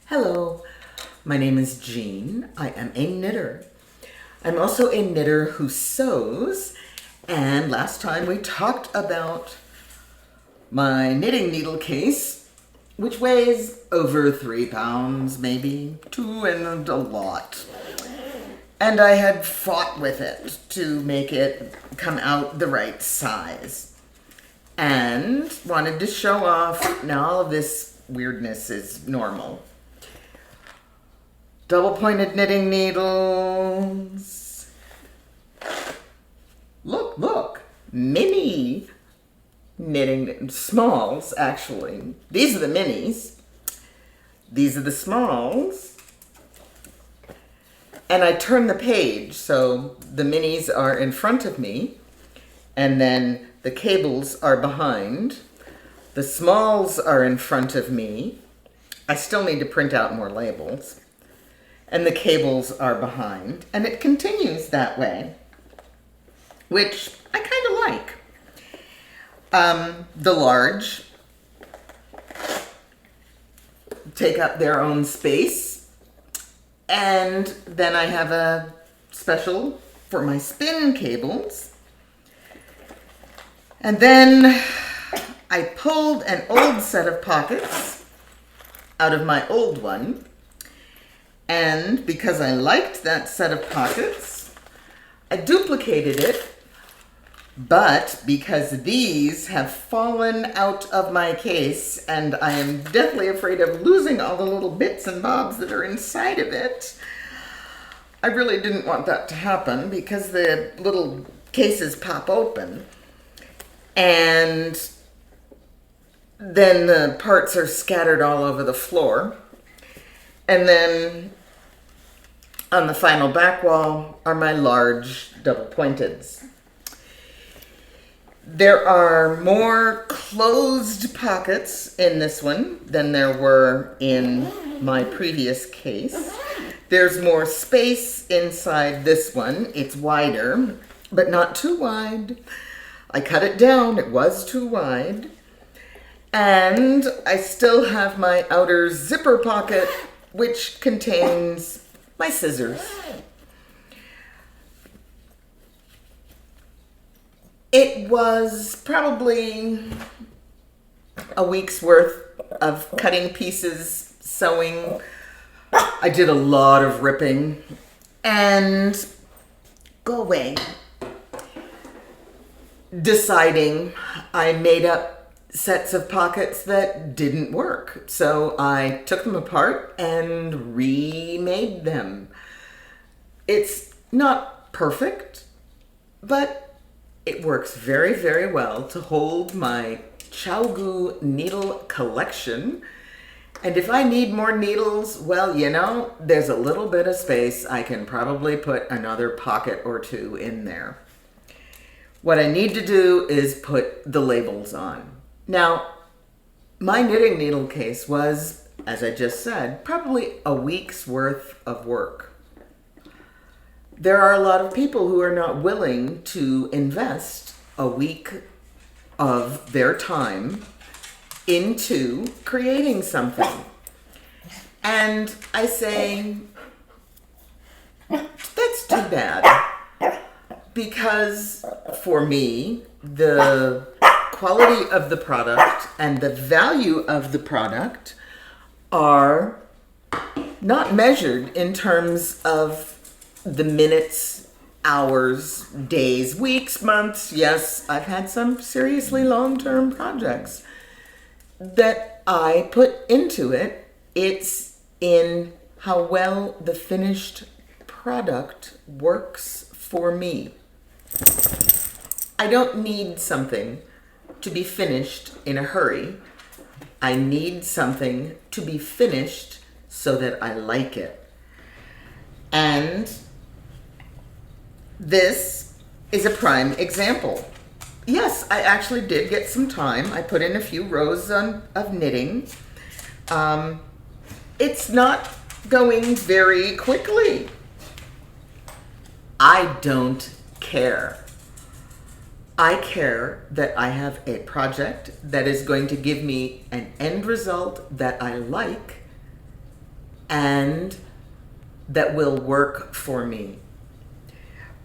Hello, my name is Jean. I am a knitter. I'm also a knitter who sews, and last time we talked about my knitting needle case, which weighs over 3 pounds, maybe 2 and a lot. And I had fought with it to make it come out the right size. And wanted to show off, now all of this weirdness is normal. Double pointed knitting needles. Look, mini knitting, smalls actually. These are the minis. These are the smalls. And I turn the page, so the minis are in front of me, and then the cables are behind. The smalls are in front of me. I still need to print out more labels. And the cables are behind, and it continues that way, which I kind of like. The large take up their own space, and then I have a special for my spin cables. And then I pulled an old set of pockets out of my old one. And because I liked that set of pockets, I duplicated it. But because these have fallen out of my case, and I am deathly afraid of losing all the little bits and bobs that are inside of it, I really didn't want that to happen because the little cases pop open. And then the parts are scattered all over the floor. And then on the final back wall are my large double pointeds. There are more closed pockets in this one than there were in my previous case. There's more space inside this one. It's wider, but not too wide. I cut it down, it was too wide. And I still have my outer zipper pocket, which contains my scissors. It was probably a week's worth of cutting pieces, sewing. I did a lot of ripping, and go away. Deciding I made up sets of pockets that didn't work. So I took them apart and remade them. It's not perfect, but it works very, very well to hold my ChiaoGoo needle collection. And if I need more needles, well, you know, there's a little bit of space. I can probably put another pocket or two in there. What I need to do is put the labels on. Now, my knitting needle case was, as I just said, probably a week's worth of work. There are a lot of people who are not willing to invest a week of their time into creating something. And I say, that's too bad. Because for me, the quality of the product and the value of the product are not measured in terms of the minutes, hours, days, weeks, months. Yes, I've had some seriously long-term projects that I put into it. It's in how well the finished product works for me. I don't need something to be finished in a hurry. I need something to be finished so that I like it. And this is a prime example. Yes, I actually did get some time. I put in a few rows of knitting. It's not going very quickly. I don't care. I care that I have a project that is going to give me an end result that I like and that will work for me.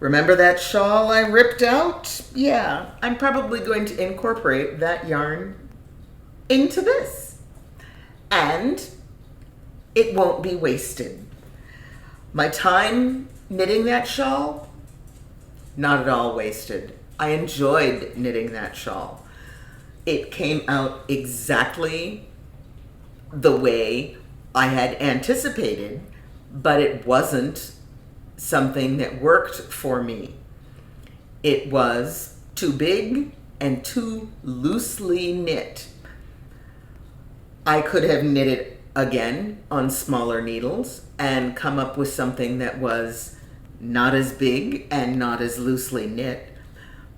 Remember that shawl I ripped out? Yeah, I'm probably going to incorporate that yarn into this. And it won't be wasted. My time knitting that shawl, not at all wasted. I enjoyed knitting that shawl. It came out exactly the way I had anticipated, but it wasn't something that worked for me. It was too big and too loosely knit. I could have knit it again on smaller needles and come up with something that was not as big and not as loosely knit.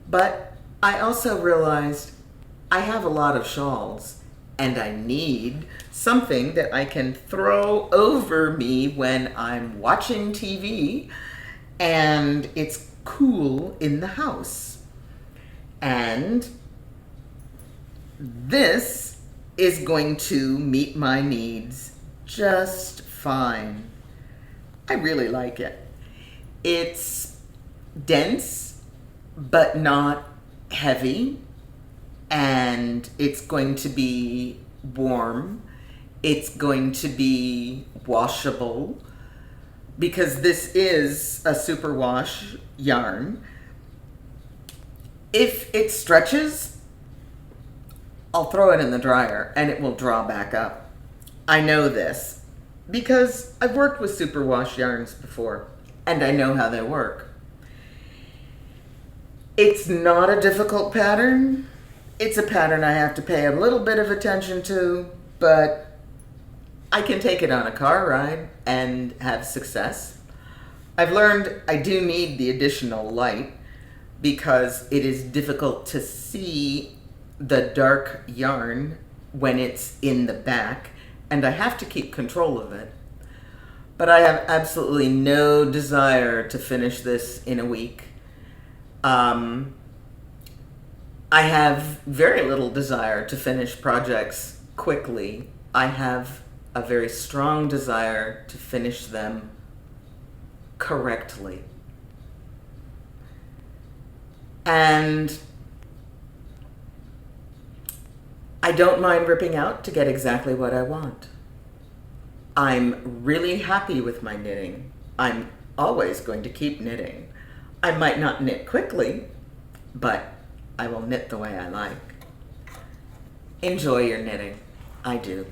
But I also realized I have a lot of shawls and I need something that I can throw over me when I'm watching TV and it's cool in the house. And this is going to meet my needs just fine. I really like it. It's dense, but not heavy, and it's going to be warm. It's going to be washable because this is a superwash yarn. If it stretches, I'll throw it in the dryer and it will draw back up. I know this because I've worked with superwash yarns before and I know how they work. It's not a difficult pattern. It's a pattern I have to pay a little bit of attention to, but I can take it on a car ride and have success. I've learned I do need the additional light because it is difficult to see the dark yarn when it's in the back, and I have to keep control of it. But I have absolutely no desire to finish this in a week. I have very little desire to finish projects quickly. I have a very strong desire to finish them correctly. And I don't mind ripping out to get exactly what I want. I'm really happy with my knitting. I'm always going to keep knitting. I might not knit quickly, but I will knit the way I like. Enjoy your knitting. I do.